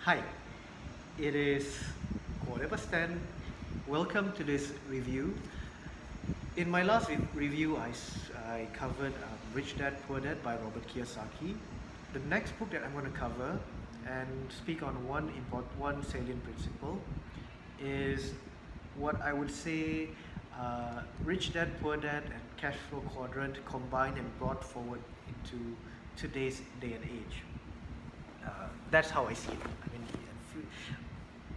Hi, it is 10:15. Welcome to this review. In my last review, I covered Rich Dad Poor Dad by Robert Kiyosaki. The next book that I'm going to cover and speak on one salient principle is what I would say Rich Dad Poor Dad and Cash Flow Quadrant combined and brought forward into today's day and age. That's how I see it.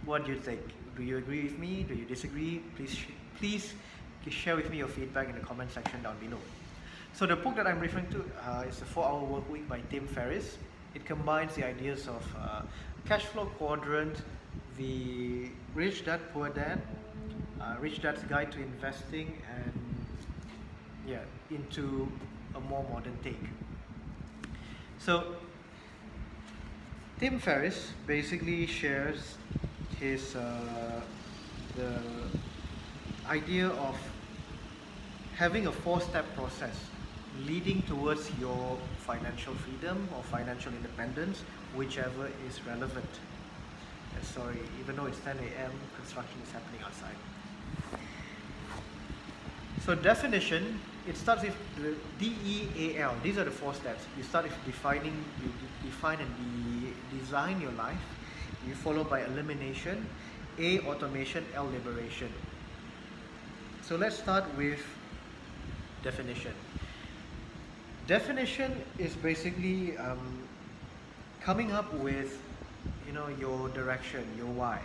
What do you think? Do you agree with me? Do you disagree? Please share with me your feedback in the comment section down below. So the book that I'm referring to is The 4-Hour Workweek by Tim Ferriss. It combines the ideas of cash flow quadrant, the Rich Dad Poor Dad, Rich Dad's Guide to Investing, and into a more modern take. So Tim Ferriss basically shares his the idea of having a 4-step process leading towards your financial freedom or financial independence, whichever is relevant. Sorry, even though it's 10 a.m., construction is happening outside. So definition, it starts with the DEAL. These are the 4 steps. You start with defining, you define and design your life. You follow by elimination, A, automation, L, liberation. So let's start with definition. Definition is basically coming up with your direction, your why,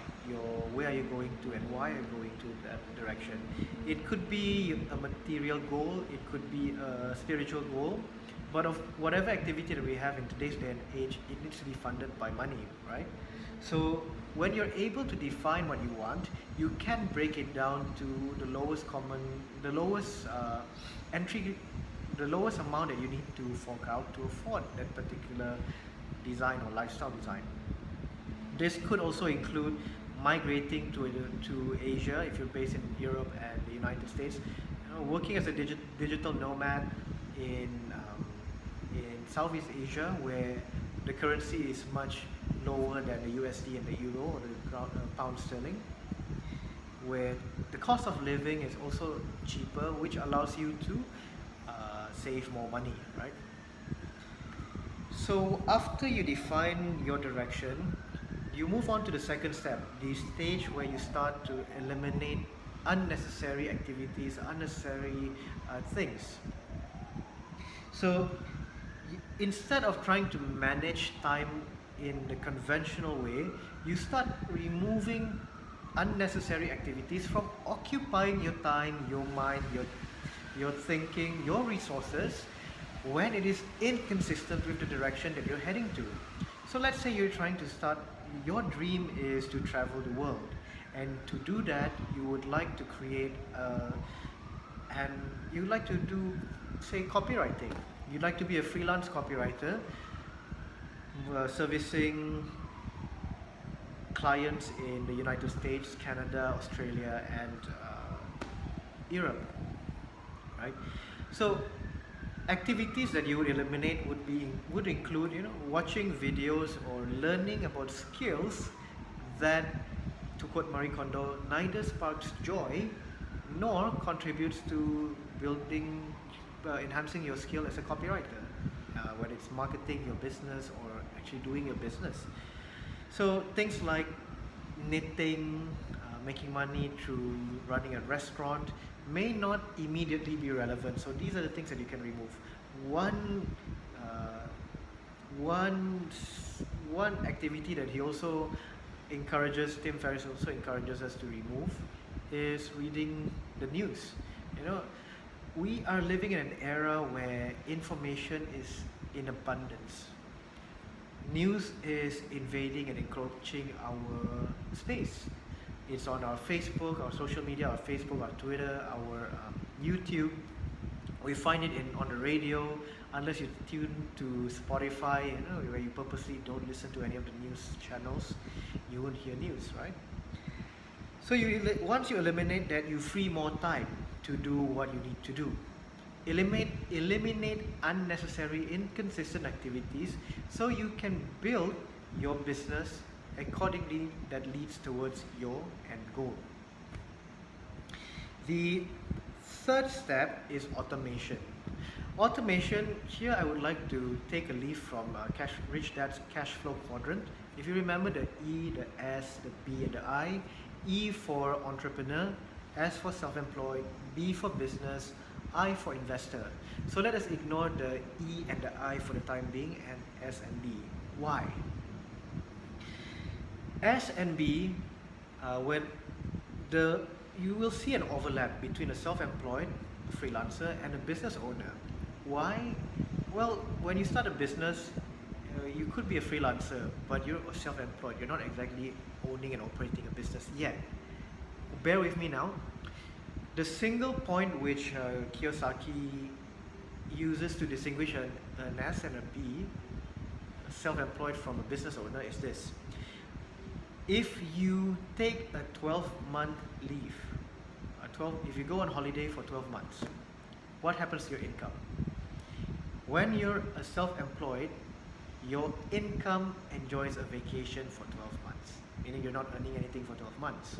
where are you going to and why are you going to that direction. It could be a material goal, it could be a spiritual goal, but of whatever activity that we have in today's day and age, it needs to be funded by money, right? So when you're able to define what you want, you can break it down to the lowest amount that you need to fork out to afford that particular design or lifestyle design. This could also include migrating to Asia if you're based in Europe and the United States. Working as a digital nomad in Southeast Asia, where the currency is much lower than the USD and the Euro or the pound sterling, where the cost of living is also cheaper, which allows you to save more money, right? So after you define your direction, you move on to the second step, the stage where you start to eliminate unnecessary activities, unnecessary things. So instead of trying to manage time in the conventional way, you start removing unnecessary activities from occupying your time, your mind, your thinking, your resources when it is inconsistent with the direction that you're heading to. So let's say you're trying to start, your dream is to travel the world, and to do that you would like to create and you like to do, say, copywriting. You'd like to be a freelance copywriter, servicing clients in the United States, Canada, Australia, and Europe, right? So activities that you would eliminate would include watching videos or learning about skills that, to quote Marie Kondo, neither sparks joy nor contributes to enhancing your skill as a copywriter, whether it's marketing your business or actually doing your business. So things like knitting, making money through running a restaurant may not immediately be relevant. So these are the things that you can remove. One activity that Tim Ferriss also encourages us to remove is reading the news. We are living in an era where information is in abundance. News is invading and encroaching our space. It's on our Facebook, our social media, our Facebook, our Twitter, our YouTube. We find it on the radio, unless you tune to Spotify, where you purposely don't listen to any of the news channels, you won't hear news, right? So once you eliminate that, you free more time to do what you need to do. Eliminate unnecessary, inconsistent activities so you can build your business accordingly that leads towards your end goal. The third step is automation. Automation, here I would like to take a leaf from Rich Dad's cash flow quadrant. If you remember the E, the S, the B and the I, E for entrepreneur, S for self-employed, B for business, I for investor. So let us ignore the E and the I for the time being, and S and B. Why? S and B, you will see an overlap between a self-employed freelancer and a business owner. Why? Well, when you start a business, you could be a freelancer, but you're self-employed. You're not exactly owning and operating a business yet. Bear with me now. The single point which Kiyosaki uses to distinguish an S and a B, a self-employed from a business owner, is this. If you take a 12-month leave, if you go on holiday for 12 months, what happens to your income? When you're a self-employed, your income enjoys a vacation for 12 months, meaning you're not earning anything for 12 months.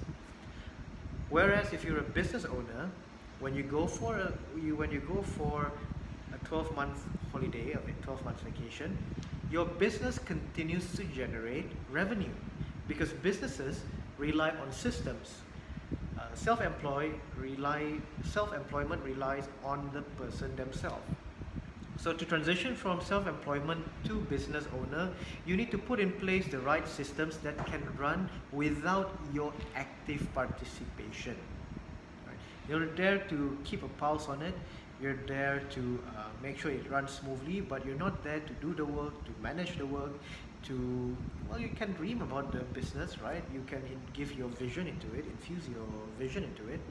Whereas if you're a business owner, when you go for a 12-month holiday, a 12-month vacation, your business continues to generate revenue because businesses rely on systems. Self-employment relies on the person themselves. So to transition from self-employment to business owner, you need to put in place the right systems that can run without your active participation. Right? You're there to keep a pulse on it. You're there to make sure it runs smoothly, but you're not there to do the work, to manage the work, you can dream about the business, right? You can give your vision into it, infuse your vision into it,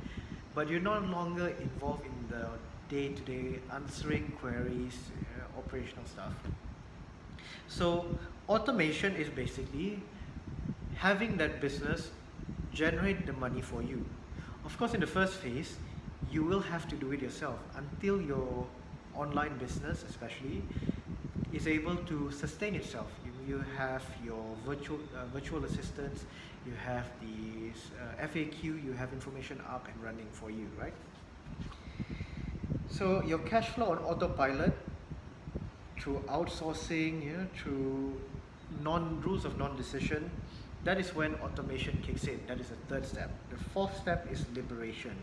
but you're no longer involved in the day-to-day answering queries, operational stuff. So automation is basically having that business generate the money for you. Of course, in the first phase, you will have to do it yourself until your online business, especially, is able to sustain itself. You have your virtual assistants, you have the FAQ, you have information up and running for you, right? So your cash flow on autopilot through outsourcing, through rules of non-decision, that is when automation kicks in. That is the third step. The fourth step is liberation.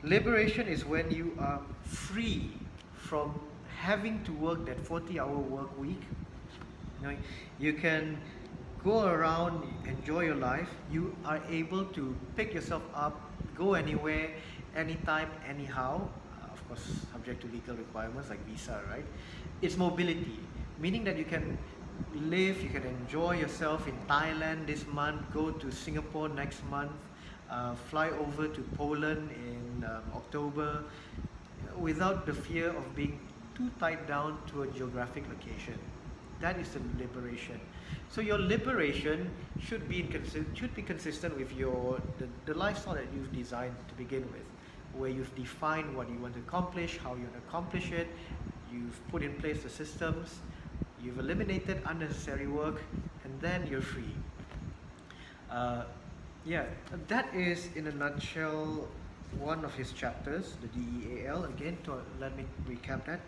Liberation is when you are free from having to work that 40-hour work week. You can go around, enjoy your life. You are able to pick yourself up, go anywhere, anytime, anyhow. Of course, subject to legal requirements like visa, right? It's mobility, meaning that you can live, you can enjoy yourself in Thailand this month, go to Singapore next month, fly over to Poland in October, without the fear of being too tied down to a geographic location. That is the liberation. So your liberation should be consistent with the lifestyle that you've designed to begin with, where you've defined what you want to accomplish, how you want to accomplish it, you've put in place the systems, you've eliminated unnecessary work, and then you're free. That is in a nutshell one of his chapters, the DEAL. Again, let me recap that,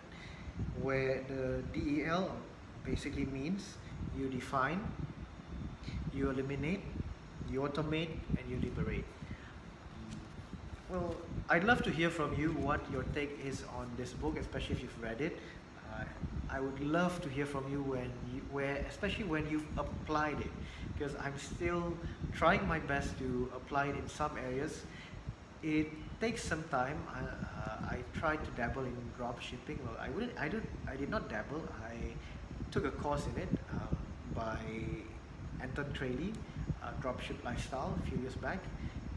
where the DEL basically means you define, you eliminate, you automate, and you liberate. Well, I'd love to hear from you what your take is on this book, especially if you've read it. I would love to hear from you especially when you've applied it, because I'm still trying my best to apply it in some areas. It takes some time. I tried to dabble in drop shipping. Well, I did not dabble. I took a course in it by Anton Trailey, Dropship Lifestyle, a few years back.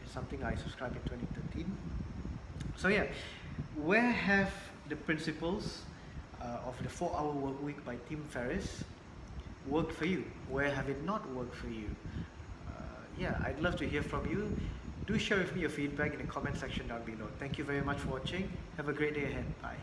It's something I subscribed in 2013. So yeah, where have the principles of the 4-hour work week by Tim Ferriss worked for you? Where have it not worked for you? I'd love to hear from you. Do share with me your feedback in the comment section down below. Thank you very much for watching. Have a great day ahead. Bye.